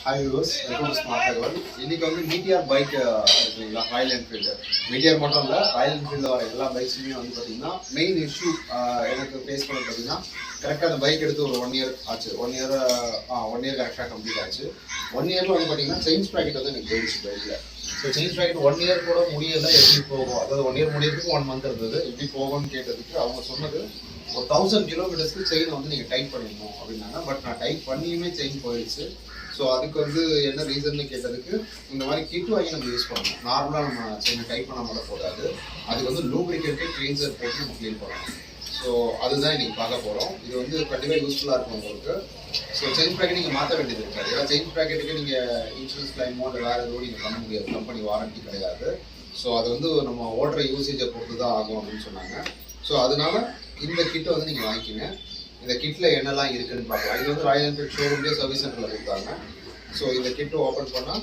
Hi viewers, welcome to Smart Thagaval. இன்னைக்கு வந்து Meteor bike இருக்குங்களா, ராயல் என்ஃபீல்டு. Meteor மட்டும் இல்லை, ராயல் என்ஃபீல்டில் வர எல்லா பைக்ஸுமே வந்து பார்த்தீங்கன்னா மெயின் இஷ்யூ எனக்கு ஃபேஸ் பண்ண பார்த்தீங்கன்னா கரெக்டாக அந்த பைக் எடுத்து ஒரு 1 year ஆச்சு. 1 year கரெக்டாக கம்ப்ளீட் ஆச்சு. 1 yearல வந்து பார்த்தீங்கன்னா செயின் ஸ்ப்ராக்கெட் வந்து எனக்கு போயிடுச்சு பைக்கில். ஸோ செயின் ஸ்ப்ராக்கெட் 1 year கூட முடியலை, எப்படி போகும், அதாவது 1 year முடியறதுக்கு 1 month இருந்தது, எப்படி போகும்னு கேட்டதுக்கு அவங்க சொன்னது ஒரு 1000 kilometers செயினை வந்து நீங்கள் டைட் பண்ணிடணும் அப்படின்னாங்க. பட் நான் டைட் பண்ணியுமே செயின் போயிடுச்சு. ஸோ அதுக்கு வந்து என்ன ரீசன்னு கேட்டதுக்கு, இந்த மாதிரி கிட் வாங்கி நம்ம யூஸ் பண்ணணும். நார்மலாக நம்ம செயினை டைட் பண்ண மட்டும் போதாது, அதுக்கு வந்து லூப்ரிகேட்டு கிளீன்சர் போட்டு நம்ம க்ளீன் பண்ணணும். ஸோ அதுதான் இன்றைக்கி பார்க்க போகிறோம். இது வந்து கண்டிப்பாக யூஸ்ஃபுல்லாக இருக்கும் உங்களுக்கு. ஸோ செயின் ப்ராக்கெட் நீங்கள் மாற்ற வேண்டியது இருக்காது. ஏன்னா செயின் ப்ராக்கெட்டுக்கு நீங்கள் இன்சூரன்ஸ் கிளைமோ இல்லை வேறு எதுவும் நீங்கள் பண்ண முடியாது, கம்பெனி வாரண்ட்டி கிடையாது. ஸோ அது வந்து நம்ம ஓட்டுற யூசேஜை பொறுத்து தான் ஆகும் அப்படின்னு சொன்னாங்க. ஸோ அதனால இந்த கிட்டை வந்து நீங்கள் வாங்கிக்கிங்க. இந்த கிட்டில் என்னெல்லாம் இருக்குதுன்னு பார்க்கலாம். இது வந்து ராயல் என்ஃபீல்ட் ஷோரூம்லேயே சர்வீஸ் சென்டரில் கொடுத்தாங்க. ஸோ இந்த கிட்டை ஓப்பன் பண்ணால்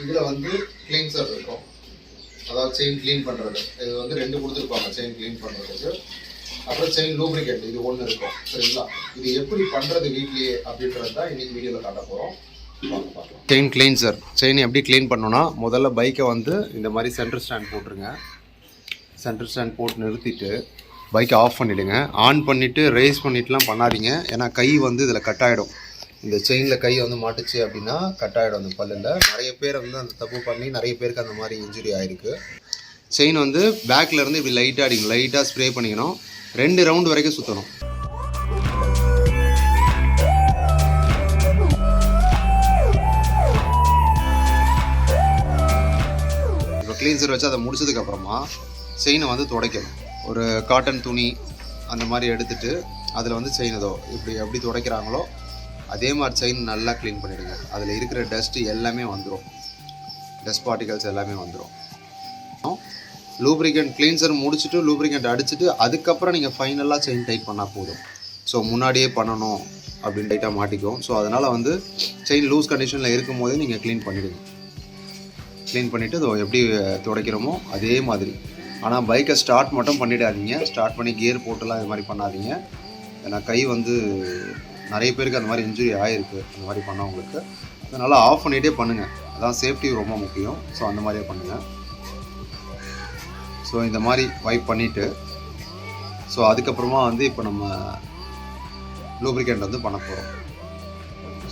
இதில் வந்து கிளீன்சர் இருக்கும், அதாவது செயின் க்ளீன் பண்ணுறது. இது வந்து 2 கொடுத்துருப்பாங்க செயின் க்ளீன் பண்ணுறதுக்கு. அப்புறம் செயின் லூப்ரிகேட் இது 1 இருக்கும். சரிங்களா? இது எப்படி பண்ணுறது வீட்லேயே அப்படின்றது தான் இன்றைக்கி வீடியோவில் காட்ட போகிறோம். பார்க்கலாம். செயின் கிளீன்சர், செயின் எப்படி க்ளீன் பண்ணணும்னா, முதல்ல பைக்கை வந்து இந்த மாதிரி சென்டர் ஸ்டாண்ட் போட்டுருங்க. சென்டர் ஸ்டாண்ட் போட்டு நிறுத்திட்டு பைக்கை ஆஃப் பண்ணிவிடுங்க. ஆன் பண்ணிவிட்டு ரேஸ் பண்ணிட்டுலாம் பண்ணாதீங்க, ஏன்னா கை வந்து இதில் கட் ஆகிடும். இந்த செயினில் கை வந்து மாட்டுச்சு அப்படின்னா கட் ஆகிடும் அந்த பல்லில். நிறைய பேர் வந்து அந்த தப்பு பண்ணி நிறைய பேருக்கு அந்த மாதிரி இன்ஜுரி ஆகிருக்கு. செயின் வந்து பேக்கில் இருந்து இப்படி லைட்டாக அடிக்கணும், லைட்டாக ஸ்ப்ரே பண்ணிக்கணும். 2 ரவுண்டு வரைக்கும் சுற்றணும். இப்போ கிளீன்சர் வச்சு அதை முடிச்சதுக்கப்புறமா செயினை வந்து துடைக்கணும். ஒரு காட்டன் துணி அந்த மாதிரி எடுத்துகிட்டு அதில் வந்து செயின் ஏதோ இப்படி எப்படி துடைக்கிறாங்களோ அதே மாதிரி செயின் நல்லா க்ளீன் பண்ணிவிடுங்க. அதில் இருக்கிற டஸ்ட்டு எல்லாமே வந்துடும், டஸ்ட் பார்ட்டிகல்ஸ் எல்லாமே வந்துடும். லூப்ரிகேண்ட் கிளீன்சர் முடிச்சுட்டு லூப்ரிகேண்ட் அடிச்சுட்டு அதுக்கப்புறம் நீங்கள் ஃபைனலாக செயின் டைட் பண்ணால் போதும். ஸோ முன்னாடியே பண்ணணும் அப்படின்னு டைட்டாக மாட்டிக்கும். ஸோ அதனால் வந்து செயின் லூஸ் கண்டிஷனில் இருக்கும் போதே நீங்கள் க்ளீன் பண்ணிவிடுங்க. க்ளீன் பண்ணிவிட்டு அதை எப்படி துடைக்கிறோமோ அதே மாதிரி. ஆனால் பைக்கை ஸ்டார்ட் மட்டும் பண்ணிடாதீங்க. ஸ்டார்ட் பண்ணி கியர் போட்டுலாம் இது மாதிரி பண்ணாதீங்க. ஏன்னா கை வந்து நிறைய பேருக்கு அந்த மாதிரி இன்ஜுரி ஆகிருக்கு அந்த மாதிரி பண்ணவங்களுக்கு. அதனால் ஆஃப் பண்ணிகிட்டே பண்ணுங்கள், அதான் சேஃப்டி ரொம்ப முக்கியம். ஸோ அந்த மாதிரியே பண்ணுங்கள். ஸோ இந்த மாதிரி வைப் பண்ணிவிட்டு ஸோ அதுக்கப்புறமா வந்து இப்போ நம்ம லூப்ரிகேண்ட் வந்து பண்ண போகிறோம்.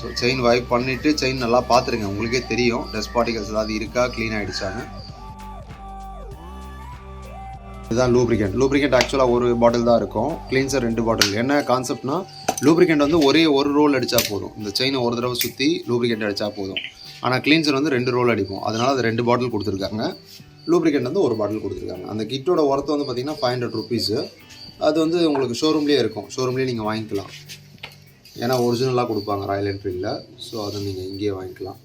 ஸோ செயின் வைப் பண்ணிவிட்டு செயின் நல்லா பார்த்துருங்க, உங்களுக்கே தெரியும் டஸ்ட் பார்ட்டிகல்ஸ் ஏதாவது இருக்கா, க்ளீன் ஆகிடுச்சாங்க. இதுதான் லூப்ரிகேண்ட். லூப்ரிகேண்ட் ஆக்சுவலாக ஒரு பாட்டில் தான் இருக்கும், கிளீன்சர் 2 பாட்டில். என்ன கான்செப்ட்னா, லூப்ரிகேண்ட் வந்து ஒரே ஒரு ரோல் அடித்தா போதும். இந்த செயினை ஒரு தடவை சுற்றி லூப்ரிகேண்ட் அடித்தா போதும். ஆனால் கிளீன்சர் வந்து 2 ரோல் அடிப்போம். அதனால் அது 2 பாட்டில் கொடுத்துருக்காங்க. லூப்ரிகேண்ட் வந்து 1 பாட்டில் கொடுத்துருக்காங்க. அந்த கிட்டோட ஒர்த்து வந்து பார்த்திங்கன்னா 500 rupees. அது வந்து உங்களுக்கு ஷோரூம்லேயே இருக்கும், ஷோரூம்லேயே நீங்கள் வாங்கிக்கலாம். ஏன்னா ஒரிஜினலாக கொடுப்பாங்க ராயல் என்ஃபீல்டில். ஸோ அதை நீங்கள் இங்கேயே வாங்கிக்கலாம்.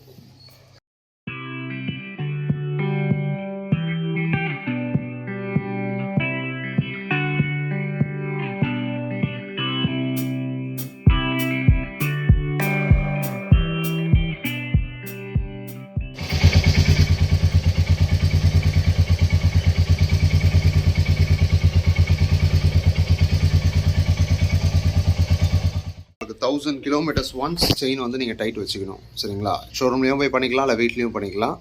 ஒரு 1000 kilometers ஒன்ஸ் செயின் வந்து நீங்கள் டைட் வச்சுக்கணும். சரிங்களா? ஷோரூம்லேயும் போய் பண்ணிக்கலாம், இல்லை வீட்லேயும் பண்ணிக்கலாம்.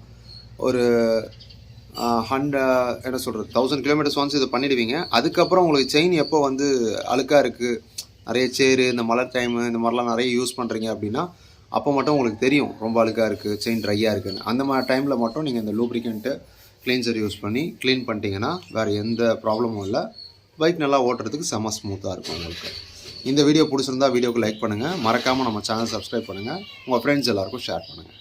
ஒரு 1000 kilometers ஒன்ஸ் இதை பண்ணிடுவீங்க. அதுக்கப்புறம் உங்களுக்கு செயின் எப்போ வந்து அழுக்காக இருக்குது, நிறைய சேரு, இந்த மழை டைமு இந்த மாதிரிலாம் நிறைய யூஸ் பண்ணுறீங்க அப்படின்னா அப்போ மட்டும் உங்களுக்கு தெரியும் ரொம்ப அழுக்காக இருக்குது, செயின் ட்ரையாக இருக்குதுன்னு. அந்த மாதிரி டைமில் மட்டும் நீங்கள் இந்த லூப்ரிகேண்ட்டு கிளீன்சர் யூஸ் பண்ணி க்ளீன் பண்ணிட்டீங்கன்னா வேறு எந்த ப்ராப்ளமும் இல்லை. பைக் நல்லா ஓட்டுறதுக்கு செம்ம ஸ்மூத்தாக இருக்கும் உங்களுக்கு. இந்த வீடியோ பிடிச்சிருந்தா வீடியோக்கு லைக் பண்ணுங்கள், மறக்காமல் நம்ம சேனல் சப்ஸ்கிரைப் பண்ணுங்கள், உங்கள் ஃப்ரெண்ட்ஸ் எல்லாருக்கும் ஷேர் பண்ணுங்கள்.